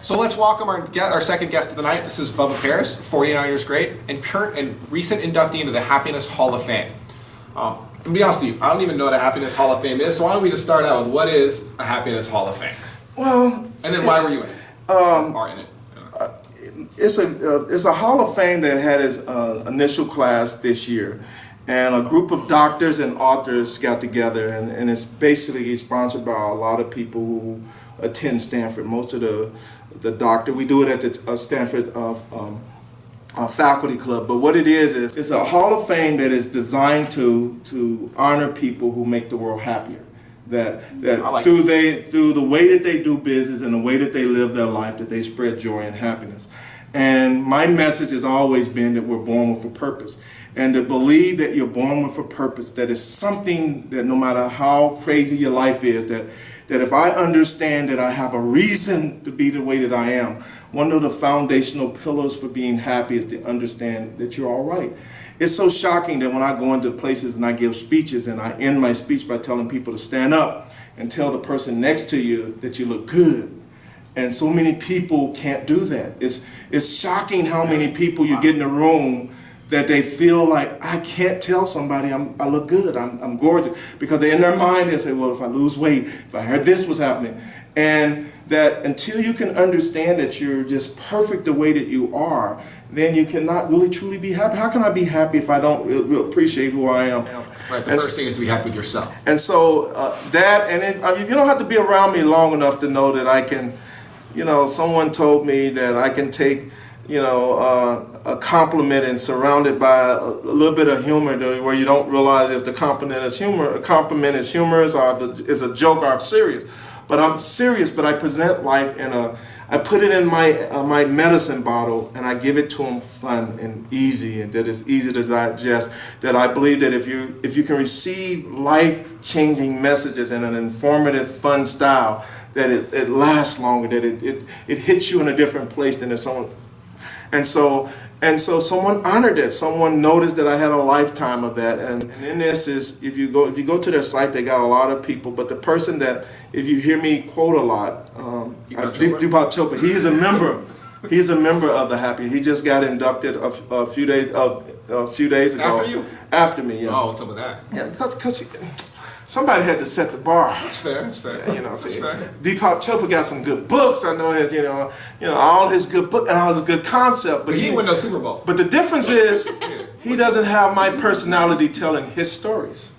So let's welcome our second guest of the night. This is Bubba Paris, 49 years great, and current and recent inductee into the Happiness Hall of Fame. To be honest with you, I don't even know what a Happiness Hall of Fame is, so why don't we just start out with what is a Happiness Hall of Fame? Well, and then why were you in it? Or in it? It's a Hall of Fame that had its initial class this year, and a group of doctors and authors got together, and it's basically sponsored by a lot of people who attend Stanford. Most of the doctor, we do it at the Stanford faculty club. But what it is it's a Hall of Fame that is designed to honor people who make the world happier. That through the way that they do business and the way that they live their life, that they spread joy and happiness. And my message has always been that we're born with a purpose. And to believe that you're born with a purpose, that is something that no matter how crazy your life is, that if I understand that I have a reason to be the way that I am, one of the foundational pillars for being happy is to understand that you're all right. It's so shocking that when I go into places and I give speeches and I end my speech by telling people to stand up and tell the person next to you that you look good. And so many people can't do that. It's shocking how many people you get in a room that they feel like, I can't tell somebody I look good, I'm gorgeous. Because in their mind they say, well, if I lose weight, if I heard this was happening. And that until you can understand that you're just perfect the way that you are, then you cannot really truly be happy. How can I be happy if I don't really appreciate who I am? Right, the first thing is to be happy with yourself. And so you don't have to be around me long enough to know that I can, someone told me that I can take, a compliment and surround it by a little bit of humor where you don't realize if the compliment is humorous or if it's a joke or if it's serious. But I'm serious, but I present life I put it in my medicine bottle and I give it to them fun and easy, and that it's easy to digest. That I believe that if you can receive life-changing messages in an informative, fun style, that it lasts longer, that it hits you in a different place than if someone. And so someone honored it. Someone noticed that I had a lifetime of that. And in this is, if you go to their site, they got a lot of people. But the person that, if you hear me quote a lot, Deepak Chopra, he's a member. He's a member of the Happy. He just got inducted a few days ago. After you? After me, yeah. Oh, what's up with that? Yeah, because somebody had to set the bar. That's fair. That's fair. That's fair. Deepak Chopra got some good books. I know that all his good book and all his good concept. But he won no Super Bowl. But the difference is he doesn't have my personality telling his stories.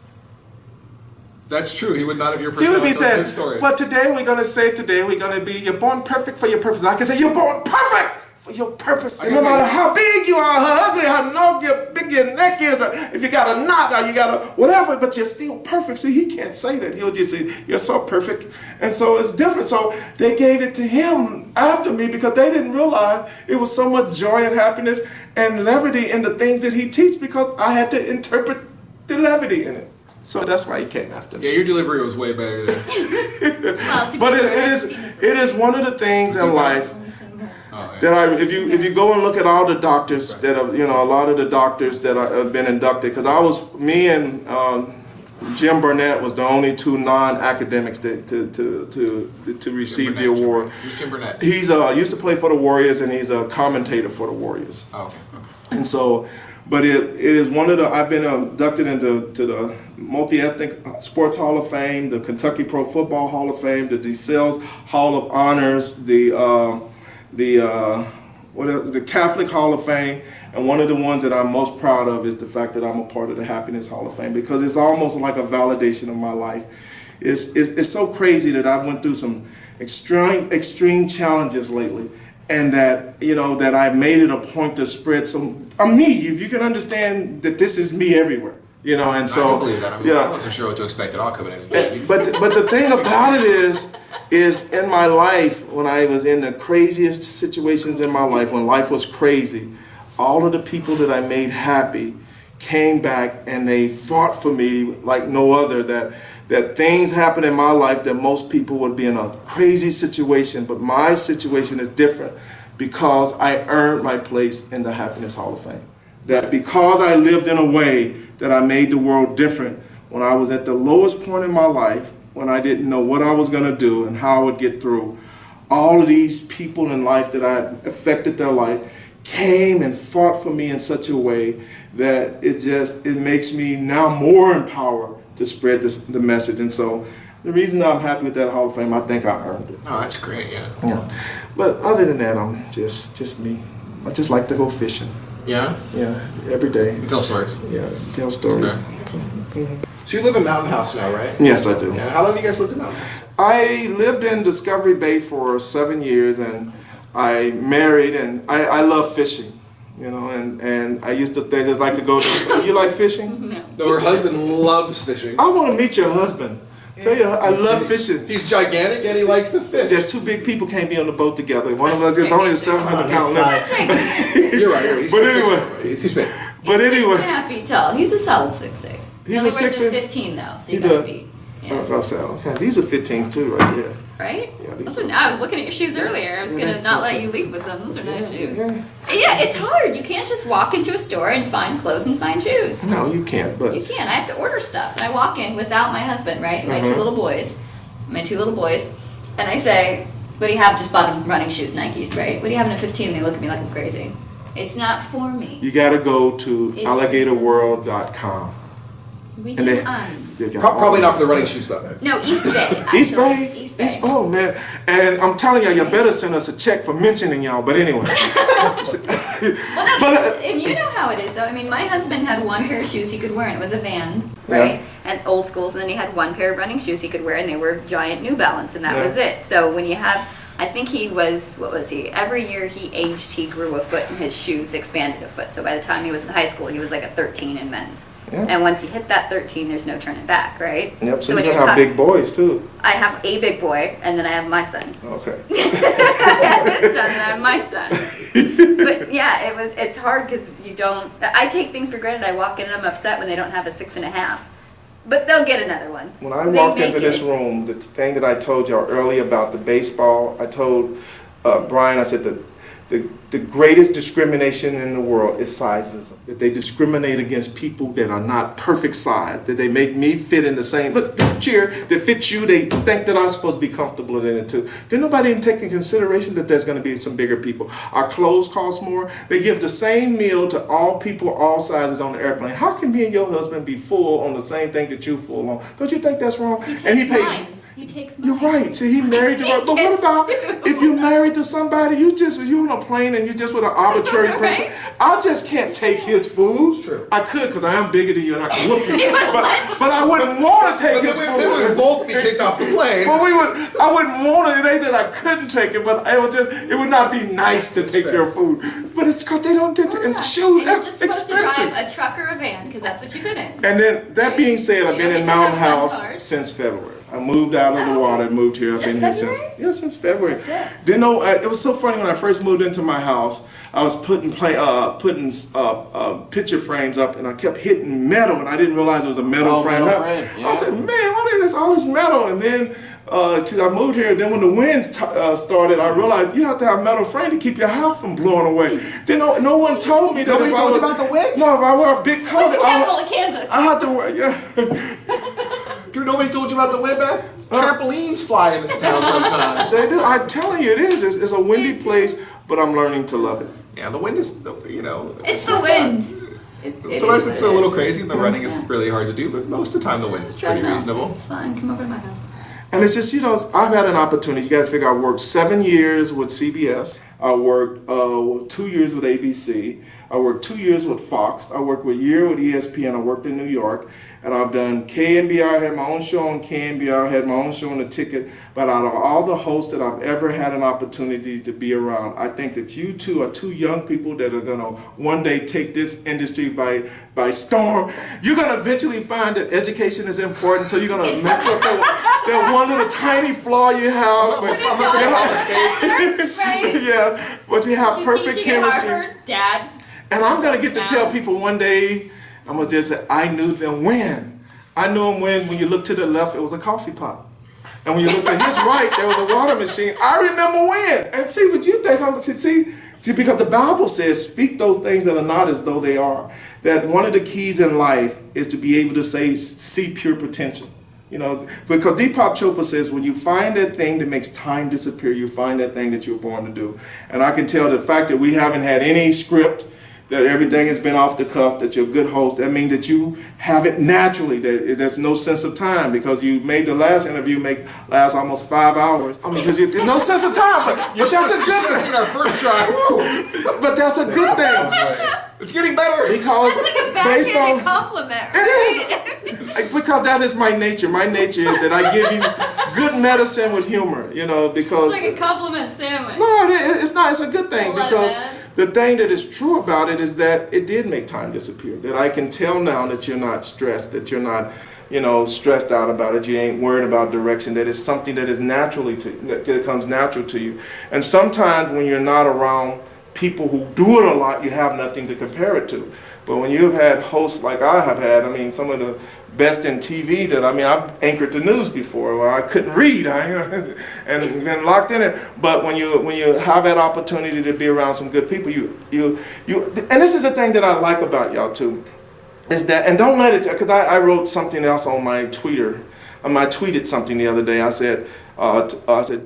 That's true. He would not have your personality. He would be saying, his stories. but today we're going to be, you're born perfect for your purpose. I can say, you're born perfect for your purpose. And no matter how big you are, how ugly, how long big your neck is, or if you got a knot, or you got a whatever, but you're still perfect. See, he can't say that. He'll just say, you're so perfect. And so it's different. So they gave it to him after me because they didn't realize it was so much joy and happiness and levity in the things that he teach, because I had to interpret the levity in it. So that's why he came after me. Yeah, your delivery was way better than but it is one of the things in life that if you go and look at all the doctors that have, a lot of the doctors that have been inducted, because me and Jim Burnett was the only two non-academics to receive the award. Who's Jim Burnett? He's used to play for the Warriors, and he's a commentator for the Warriors. Oh, okay. And so, but it is one of the, I've been inducted into the Multi-Ethnic Sports Hall of Fame, the Kentucky Pro Football Hall of Fame, the DeSales Hall of Honors, the Catholic Hall of Fame, and one of the ones that I'm most proud of is the fact that I'm a part of the Happiness Hall of Fame, because it's almost like a validation of my life. It's so crazy that I've went through some extreme challenges lately, and that that I made it a point to spread some. I'm me. If you can understand that this is me everywhere, and so I can believe that. I wasn't sure what to expect at all coming in. But the thing about it is in my life, when I was in the craziest situations in my life, when life was crazy, all of the people that I made happy came back and they fought for me like no other. That things happen in my life that most people would be in a crazy situation, but my situation is different because I earned my place in the Happiness Hall of Fame. That because I lived in a way that I made the world different when I was at the lowest point in my life, when I didn't know what I was going to do and how I would get through, all of these people in life that I affected their life came and fought for me in such a way that it makes me now more empowered to spread the message. And so the reason I'm happy with that Hall of Fame, I think I earned it. Oh, that's great, yeah. Yeah. But other than that, I'm just me. I just like to go fishing. Yeah? Yeah, every day. You tell stories. Yeah, tell stories. So you live in Mountain House now, right? Yes, I do. Yeah. How long have you guys lived in Mountain House? I lived in Discovery Bay for 7 years, and I married, and I love fishing, you know, and I used to just like to go to, you like fishing? No, her husband loves fishing. I want to meet your husband. Tell you, I love fishing. He's gigantic and he likes to fish. There's two big people can't be on the boat together. One of us is only a 700-pound limit. You're right. He's But 6'6". anyway. He's big. But anyway. 6.5 feet tall. He's a solid 6'6". He's He a 6'6". 15 though, so you He gotta does. beat. I said, okay, these are 15s too, right here. Right? Yeah, these Those are, are- I was looking at your shoes earlier. I was Yeah, gonna that's not cute, let too. you leave with them. Those are nice shoes. Yeah. Yeah, it's hard. You can't just walk into a store and find clothes and find shoes. No, you can't. But You can't. I have to order stuff. And I walk in without my husband, right? And my two little boys. And I say, what do you have? Just bought them running shoes, Nikes, right? What do you have in a 15? They look at me like I'm crazy. It's not for me. you got to go to It's- alligatorworld.com. We And do they- They got all- Probably not for the running shoes, though. No, East Bay. East actually. Bay? East Bay. Oh, man. And I'm telling y'all, you better send us a check for mentioning y'all. But anyway. Well, no, But- and you know how it is, though. I mean, my husband had one pair of shoes he could wear, and it was a Vans, right? And old schools, and then he had one pair of running shoes he could wear, and they were giant New Balance, and that Yeah. was it. So when you have, I think he was, what was he? Every year he aged, he grew a foot, and his shoes expanded a foot. So by the time he was in high school, he was like a 13 in men's. Yeah. And once you hit that 13, there's no turning back, right? Yep, so when you you're have talk- big boys, too. I have a big boy, and then I have my son. Okay. I have his son and I have my son. But yeah, it's hard because you don't, I take things for granted. I walk in and I'm upset when they don't have a 6.5. But they'll get another one. When I They walked make into this it. room, the thing that I told y'all earlier about the baseball, I told Brian, I said the greatest discrimination in the world is sizeism. That they discriminate against people that are not perfect size. That they make me fit in the same, look, this chair that fits you, they think that I'm supposed to be comfortable in it too. Did nobody even take in consideration that there's going to be some bigger people? Our clothes cost more. They give the same meal to all people, all sizes on the airplane. How can me and your husband be full on the same thing that you full on? Don't you think that's wrong? He takes mine. He takes mine. You're right. See, he married the right. But what about if you married to somebody, you on a plane and you just with an arbitrary Right. person? I just can't take his food. It's true. I could because I am bigger than you and I can whoop you. What? but I wouldn't want to take But his then food. we would both be kicked off the plane. But I wouldn't want it. It ain't that I couldn't take it, but it would not be nice to take fair. your food. But it's because they don't get to, and Yeah. shoes, And you're that's just supposed to expensive. drive a truck or a van because that's what you fit in. And then, that being said, I've You been don't in get to Mountain have fun House cars. since February. I moved out of the Oh. water and moved here. I've Just been here since February? since February. That's it. Didn't know it was so funny when I first moved into my house. I was putting picture frames up, and I kept hitting metal, and I didn't realize it was a metal frame. metal frame, yeah. I said, "Man, why is all this metal?" And then I moved here. And then when the winds started, I realized you have to have metal frame to keep your house from blowing away. Then no one told me that. Nobody if I told you was- about the wind? No, if I wear a big coat, What's the capital of Kansas? I had to wear. Yeah. Drew, nobody told you about the wind, man? Trampolines fly in this town sometimes. They do. I'm telling you, it is. It's a windy place, but I'm learning to love it. Yeah, the wind is, It's the wind. Sometimes it's a little crazy and the running is really hard to do, but most of the time the wind's pretty Treadmill. reasonable. It's fine. Come over to my house. And it's just, I've had an opportunity. You got to figure I worked 7 years with CBS. I worked 2 years with ABC. I worked 2 years with Fox. I worked a year with ESPN. I worked in New York. And I've done KNBR, had my own show on KNBR, had my own show on The Ticket. But out of all the hosts that I've ever had an opportunity to be around, I think that you two are two young people that are going to one day take this industry by storm. You're going to eventually find that education is important, so you're going to mix up that one little tiny flaw you have. What is your professor, right? Yeah, but you have She's perfect teaching at chemistry. Harvard, Dad. And I'm going to get to tell Wow. people one day, I'm going to just say, I knew them when. I knew them when you look to the left, it was a coffee pot. And when you look to his right, there was a water machine. I remember when. And see, what you think, see, because the Bible says, speak those things that are not as though they are. That one of the keys in life is to be able to see pure potential. You know, because Deepak Chopra says when you find that thing that makes time disappear, you find that thing that you were born to do. And I can tell the fact that we haven't had any script, that everything has been off the cuff, that you're a good host, that means that you have it naturally, that there's no sense of time, because you made the last interview last almost 5 hours. I mean, because there's no sense of time, but that's a good thing. Our first try. But that's a good thing. It's getting better. Because That's like a based on backhanded compliment, it right? is. Because that is my nature. My nature is that I give you good medicine with humor, you know, because It's like a compliment sandwich. no, it's not. It's a good thing, I love because that. the thing that is true about it is that it did make time disappear. That I can tell now that you're not stressed, that you're not, you know, stressed out about it. You ain't worried about direction. That it's something that is that comes natural to you. And sometimes when you're not around people who do it a lot, you have nothing to compare it to. But when you've had hosts like I have had, I mean, some of the best in TV that, I mean, I've anchored the news before where I couldn't read and been locked in it. But when you have that opportunity to be around some good people, you and this is the thing that I like about y'all too, is that, and don't let it, because I wrote something else on my Twitter. I tweeted something the other day. I said,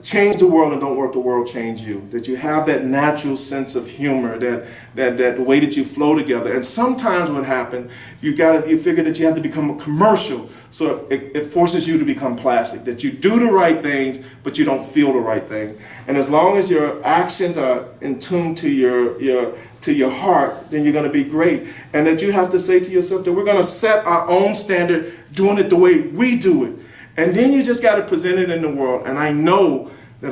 change the world and don't work the world change you. That you have that natural sense of humor, that the way that you flow together. And sometimes what happens, you figure that you have to become a commercial, so it forces you to become plastic. That you do the right things, but you don't feel the right things. And as long as your actions are in tune to your heart, then you're going to be great. And that you have to say to yourself that we're going to set our own standard, doing it the way we do it. And then you just got to present it in the world. And I know that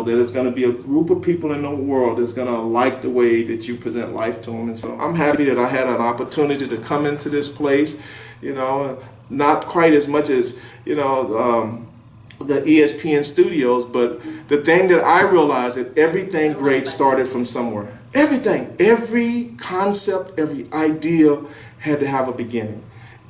there's going to be a group of people in the world that's going to like the way that you present life to them. And so I'm happy that I had an opportunity to come into this place, you know, not quite as much as, you know, the ESPN studios, but the thing that I realized that everything great started from somewhere. Everything, every concept, every idea had to have a beginning.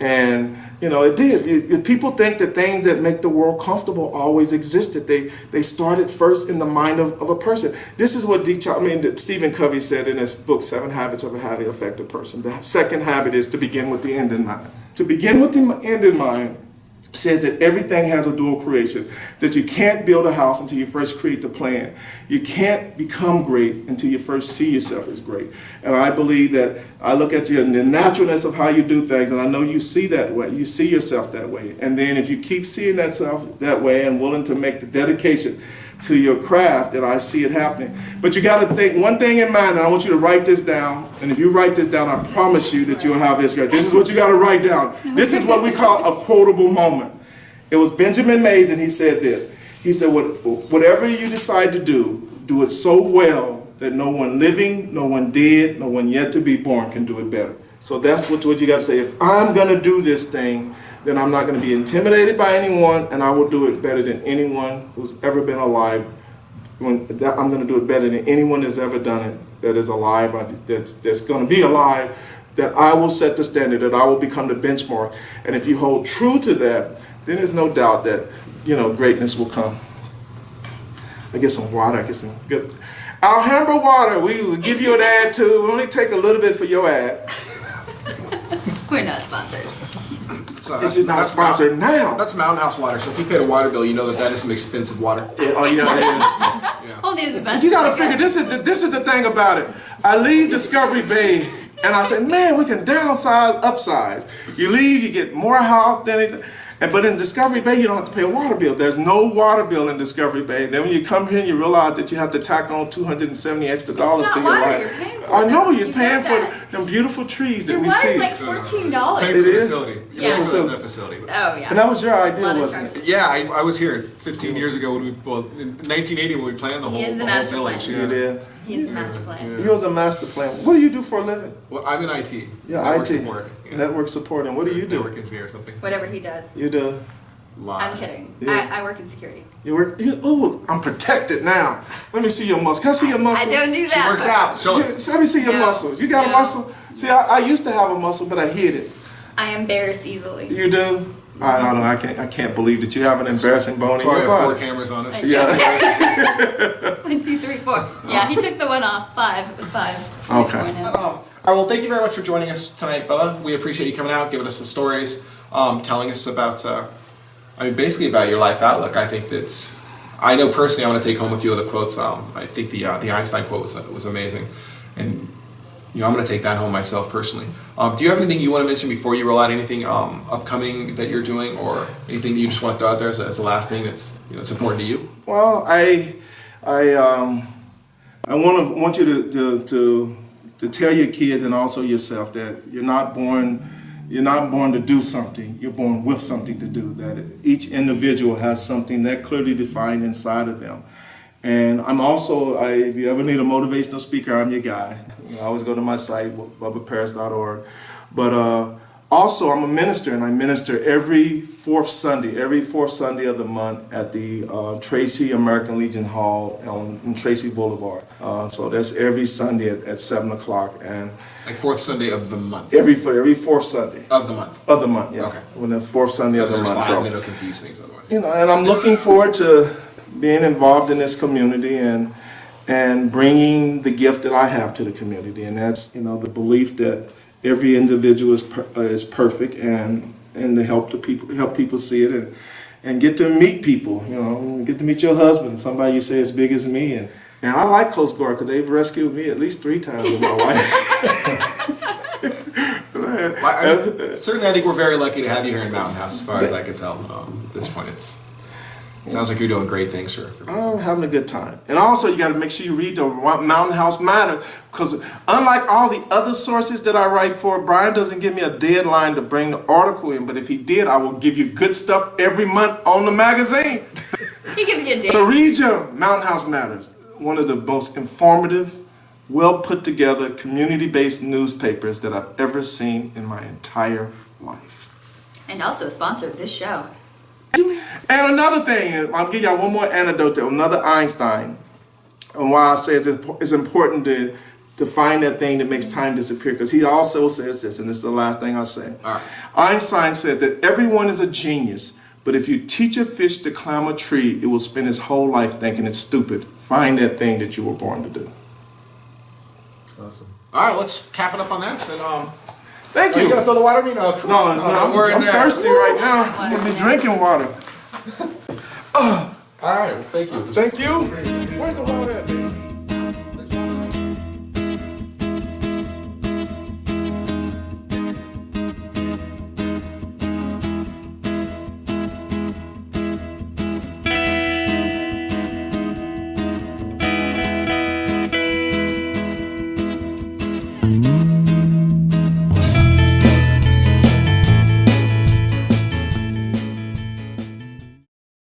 And, you know, it did. People think that things that make the world comfortable always existed. They started first in the mind of a person. This is what Stephen Covey said in his book, 7 Habits of a Highly Effective Person. The second habit is to begin with the end in mind. To begin with the end in mind says that everything has a dual creation, that you can't build a house until you first create the plan. You can't become great until you first see yourself as great. And I believe that I look at you and the naturalness of how you do things, and I know you see that way. You see yourself that way. And then if you keep seeing yourself that way and willing to make the dedication to your craft, that I see it happening. But you got to think one thing in mind, and I want you to write this down. And if you write this down, I promise you that you'll have this. This is what you got to write down. This is what we call a quotable moment. It was Benjamin Mays, and he said this. He said, whatever you decide to do it so well that no one living, no one dead, no one yet to be born can do it better. So that's what you got to say. If I'm going to do this thing, then I'm not going to be intimidated by anyone, and I will do it better than anyone who's ever been alive. I'm going to do it better than anyone that's ever done it, that is alive, that's going to be alive, that I will set the standard, that I will become the benchmark. And if you hold true to that, then there's no doubt that, you know, greatness will come. I get some water, I get some good Alhambra water. We will give you an ad too. We'll only take a little bit for your ad. We're not sponsored. So It's not sponsored now. That's Mountain House water. So if you paid a water bill, you know that is some expensive water. Yeah, oh, yeah. Only the best. You got to figure, this is the thing about it. I leave Discovery Bay, and I say, man, we can downsize, upsize. You leave, you get more house than anything. But in Discovery Bay, you don't have to pay a water bill. There's no water bill in Discovery Bay. And then when you come here, you realize that you have to tack on $270 extra to your water, you're life. paying for I know, that. you're You paying get for them beautiful trees that Your we water's see. like $14. Pay for It the is? facility. Yeah. Pay for the facility. Oh yeah. And that was your A idea, lot of wasn't it? charges. Yeah, I was here 15 years ago in 1980 when we planned the whole, is the whole master village. plan. You did. He's the master plan. You was a master plan. What do you do for a living? Well, I'm in IT. Yeah, Network IT. Support. Yeah. Network support. And what do you do? Network engineer or something. Whatever he does. You do. I'm Lies. kidding. Yeah. I work in security. Oh, I'm protected now. Let me see your muscle. Can I see your muscle? I don't do that. She works but out. Show us. Let me see your No. muscle. You got a No. muscle? See, I used to have a muscle, but I hid it. I embarrass easily. You do? I don't know. I can't believe that you have an embarrassing bone in That's why your we have 4 body. cameras on us. Yeah. 1, 2, 3, 4. Yeah, he took the one off. 5. It was 5. Okay. Four now. All right, well, thank you very much for joining us tonight, Bubba. We appreciate you coming out, giving us some stories. telling us about, basically about your life outlook. I think that's, I know personally I want to take home a few of the quotes. I think the Einstein quote was amazing, and I'm going to take that home myself personally. Do you have anything you want to mention before you roll out? Anything upcoming that you're doing, or anything that you just want to throw out there as a last thing that's it's important to you? Well, I want you to tell your kids and also yourself that you're not born to do something. You're born with something to do. That each individual has something that clearly defined inside of them. And I'm also, if you ever need a motivational speaker, I'm your guy. You always go to my site, bubbaparis.org. But also, I'm a minister, and I minister every fourth Sunday of the month at the Tracy American Legion Hall in Tracy Boulevard. So that's every Sunday at 7 o'clock. And like fourth Sunday of the month? Every fourth Sunday. Of the month? Of the month, yeah. Okay. When the fourth Sunday of the month. So that'll confuse things otherwise. And I'm looking forward to being involved in this community and bringing the gift that I have to the community, and that's the belief that every individual is perfect, and to help people see it and get to meet people. Get to meet your husband, somebody you say as big as me, and I like Coast Guard because they've rescued me at least 3 times with my wife. Certainly, I think we're very lucky to have you here in Mountain House, as far as I can tell. At this point, it sounds like you're doing great things for people. I'm having a good time. And also, you got to make sure you read the Mountain House Matter, because unlike all the other sources that I write for, Brian doesn't give me a deadline to bring the article in, but if he did, I will give you good stuff every month on the magazine. He gives you a date. So read your Mountain House Matters, one of the most informative, well put together, community-based newspapers that I've ever seen in my entire life. And also a sponsor of this show. And another thing, I'll give y'all one more anecdote to another Einstein, and why I say it's important to find that thing that makes time disappear, because he also says this, and this is the last thing I'll say. All right. Einstein said that everyone is a genius, but if you teach a fish to climb a tree, it will spend its whole life thinking it's stupid. Find that thing that you were born to do. Awesome. All right, let's cap it up on that. And, Thank you. Are you going to throw the water in me? No, come on. No, I'm thirsty right now. I'm going to be drinking water. All right, well, thank you. Thank you. Where's the water at?